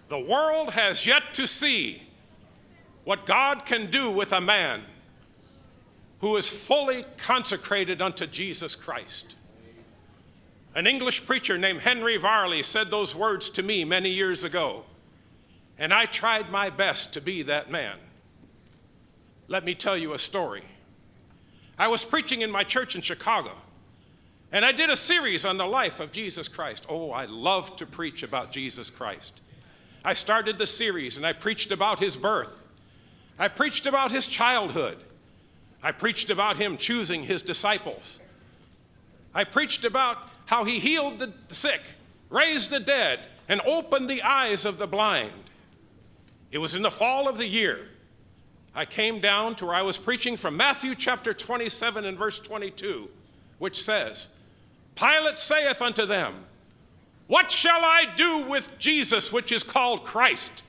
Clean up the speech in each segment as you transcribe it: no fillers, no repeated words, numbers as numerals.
The world has yet to see what God can do with a man who is fully consecrated unto Jesus Christ. An English preacher named Henry Varley said those words to me many years ago, and I tried my best to be that man. Let me tell you a story. I was preaching in my church in Chicago, and I did a series on the life of Jesus Christ. Oh, I love to preach about Jesus Christ. I started the series, and I preached about his birth. I preached about his childhood. I preached about him choosing his disciples. I preached about how he healed the sick, raised the dead, and opened the eyes of the blind. It was in the fall of the year. I came down to where I was preaching from Matthew chapter 27 and verse 22, which says, Pilate saith unto them, What shall I do with Jesus, which is called Christ?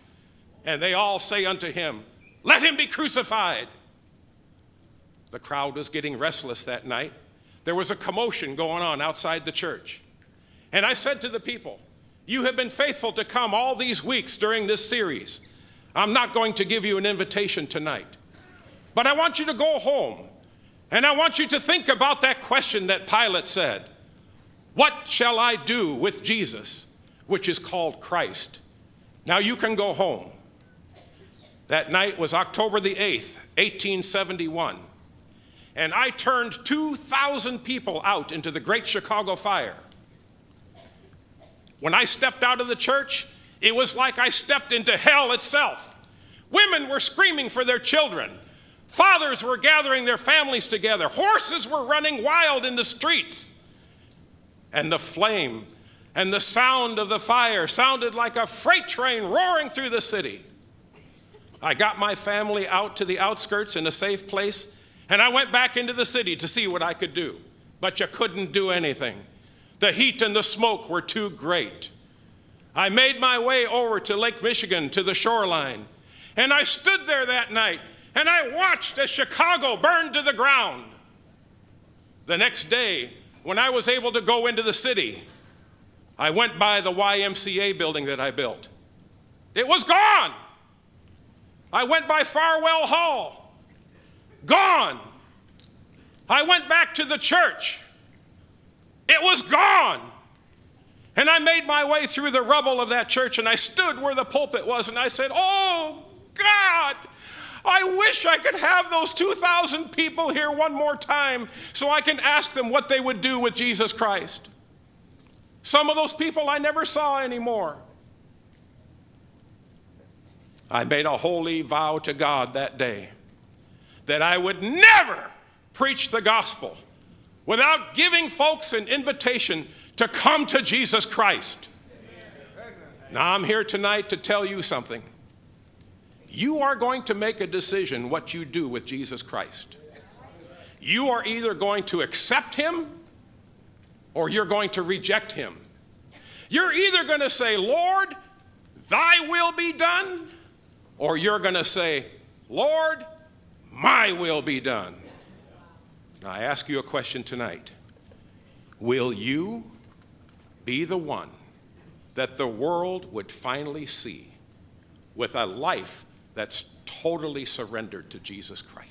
And they all say unto him, Let him be crucified. The crowd was getting restless that night. There was a commotion going on outside the church. And I said to the people, You have been faithful to come all these weeks during this series. I'm not going to give you an invitation tonight. But I want you to go home, and I want you to think about that question that Pilate said. What shall I do with Jesus, which is called Christ? Now you can go home. That night was October the 8th, 1871. And I turned 2,000 people out into the Great Chicago Fire. When I stepped out of the church, it was like I stepped into hell itself. Women were screaming for their children. Fathers were gathering their families together. Horses were running wild in the streets. And the flame and the sound of the fire sounded like a freight train roaring through the city. I got my family out to the outskirts in a safe place, and I went back into the city to see what I could do. But you couldn't do anything. The heat and the smoke were too great. I made my way over to Lake Michigan, to the shoreline, and I stood there that night, and I watched as Chicago burned to the ground. The next day, when I was able to go into the city, I went by the YMCA building that I built. It was gone. I went by Farwell Hall. Gone. I went back to the church. It was gone. And I made my way through the rubble of that church, and I stood where the pulpit was, and I said, Oh, God, I wish I could have those 2,000 people here one more time so I can ask them what they would do with Jesus Christ. Some of those people I never saw anymore. I made a holy vow to God that day that I would never preach the gospel without giving folks an invitation to come to Jesus Christ. Now I'm here tonight to tell you something. You are going to make a decision what you do with Jesus Christ. You are either going to accept him or you're going to reject him. You're either going to say, Lord, thy will be done, or you're going to say, Lord, my will be done. Now, I ask you a question tonight. Will you be the one that the world would finally see with a life that's totally surrendered to Jesus Christ?